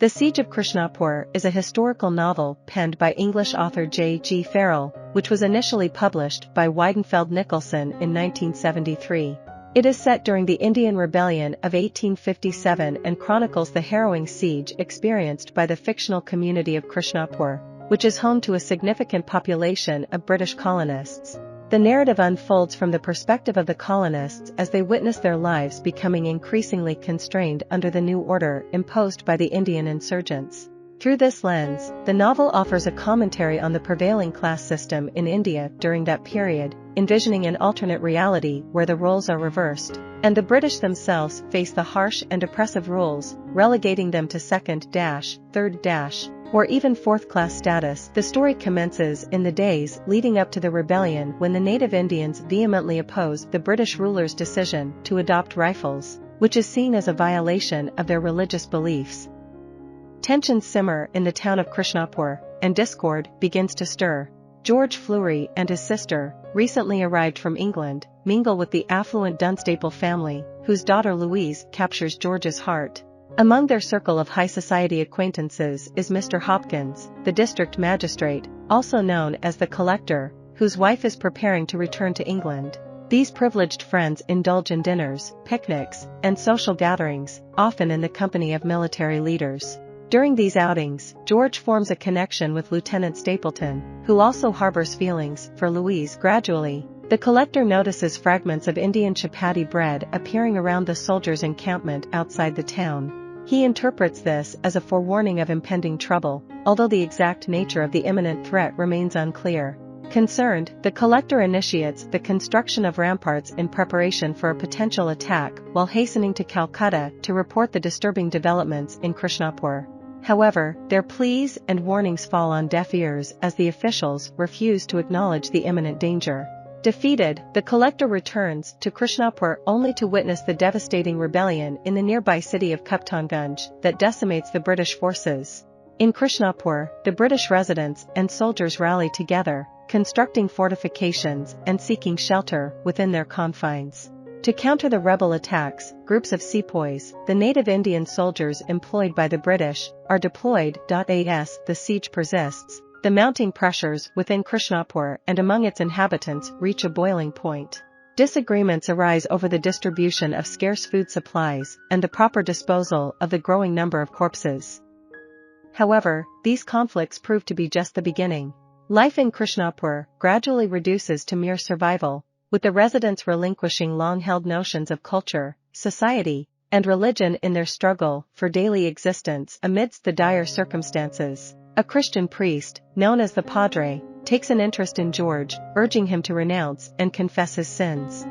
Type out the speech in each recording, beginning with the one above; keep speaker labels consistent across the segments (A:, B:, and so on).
A: The Siege of Krishnapur is a historical novel penned by English author J. G. Farrell, which was initially published by Weidenfeld Nicolson in 1973. It is set during the Indian Rebellion of 1857 and chronicles the harrowing siege experienced by the fictional community of Krishnapur, which is home to a significant population of British colonists. The narrative unfolds from the perspective of the colonists as they witness their lives becoming increasingly constrained under the new order imposed by the Indian insurgents. Through this lens, the novel offers a commentary on the prevailing class system in India during that period, envisioning an alternate reality where the roles are reversed, and the British themselves face the harsh and oppressive rules, relegating them to second-, third-, or even fourth-class status. The story commences in the days leading up to the rebellion when the native Indians vehemently oppose the British rulers' decision to adopt rifles, which is seen as a violation of their religious beliefs. Tensions simmer in the town of Krishnapur, and discord begins to stir. George Fleury and his sister, recently arrived from England, mingle with the affluent Dunstable family, whose daughter Louise captures George's heart. Among their circle of high society acquaintances is Mr. Hopkins, the district magistrate, also known as the collector, whose wife is preparing to return to England. These privileged friends indulge in dinners, picnics, and social gatherings, often in the company of military leaders. During these outings, George forms a connection with Lieutenant Stapleton, who also harbors feelings for Louise. Gradually, the collector notices fragments of Indian chapati bread appearing around the soldiers' encampment outside the town. He interprets this as a forewarning of impending trouble, although the exact nature of the imminent threat remains unclear. Concerned, the collector initiates the construction of ramparts in preparation for a potential attack while hastening to Calcutta to report the disturbing developments in Krishnapur. However, their pleas and warnings fall on deaf ears as the officials refuse to acknowledge the imminent danger. Defeated, the collector returns to Krishnapur only to witness the devastating rebellion in the nearby city of Kuptanganj that decimates the British forces. In Krishnapur, the British residents and soldiers rally together, constructing fortifications and seeking shelter within their confines. To counter the rebel attacks, groups of sepoys, the native Indian soldiers employed by the British, are deployed. As the siege persists, the mounting pressures within Krishnapur and among its inhabitants reach a boiling point. Disagreements arise over the distribution of scarce food supplies and the proper disposal of the growing number of corpses. However, these conflicts prove to be just the beginning. Life in Krishnapur gradually reduces to mere survival, with the residents relinquishing long-held notions of culture, society, and religion in their struggle for daily existence amidst the dire circumstances. A Christian priest, known as the Padre, takes an interest in George, urging him to renounce and confess his sins.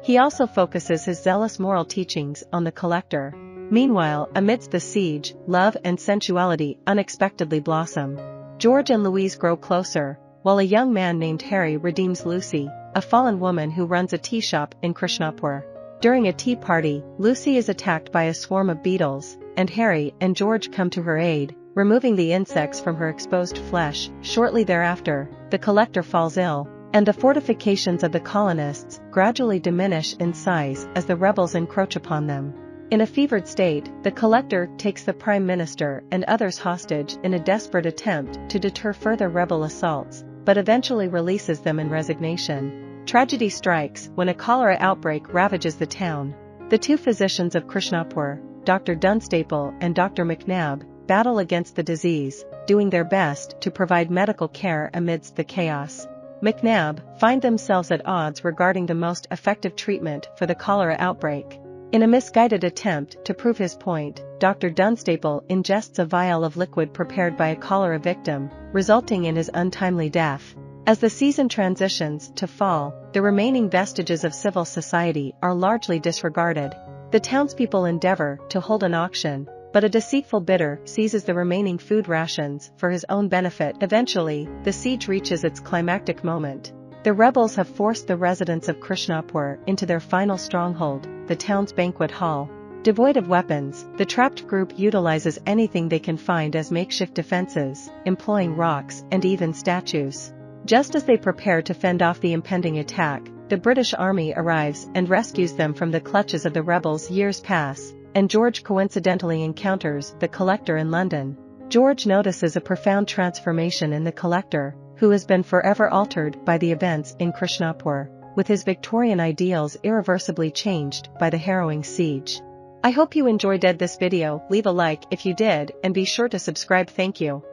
A: He also focuses his zealous moral teachings on the collector. Meanwhile, amidst the siege, love and sensuality unexpectedly blossom. George and Louise grow closer, while a young man named Harry redeems Lucy, a fallen woman who runs a tea shop in Krishnapur. During a tea party, Lucy is attacked by a swarm of beetles, and Harry and George come to her aid, removing the insects from her exposed flesh. Shortly thereafter, the collector falls ill, and the fortifications of the colonists gradually diminish in size as the rebels encroach upon them. In a fevered state, the collector takes the prime minister and others hostage in a desperate attempt to deter further rebel assaults, but eventually releases them in resignation. Tragedy strikes when a cholera outbreak ravages the town. The two physicians of Krishnapur, Dr. Dunstable and Dr. McNabb, battle against the disease, doing their best to provide medical care amidst the chaos. McNabb find themselves at odds regarding the most effective treatment for the cholera outbreak. In a misguided attempt to prove his point, Dr. Dunstable ingests a vial of liquid prepared by a cholera victim, resulting in his untimely death. As the season transitions to fall, the remaining vestiges of civil society are largely disregarded. The townspeople endeavor to hold an auction, but a deceitful bidder seizes the remaining food rations for his own benefit. Eventually, the siege reaches its climactic moment. The rebels have forced the residents of Krishnapur into their final stronghold, the town's banquet hall. Devoid of weapons, the trapped group utilizes anything they can find as makeshift defenses, employing rocks and even statues. Just as they prepare to fend off the impending attack, the British army arrives and rescues them from the clutches of the rebels. Years pass, and George coincidentally encounters the Collector in London. George notices a profound transformation in the Collector, who has been forever altered by the events in Krishnapur, with his Victorian ideals irreversibly changed by the harrowing siege. I hope you enjoyed this video. Leave a like if you did and be sure to subscribe. Thank you.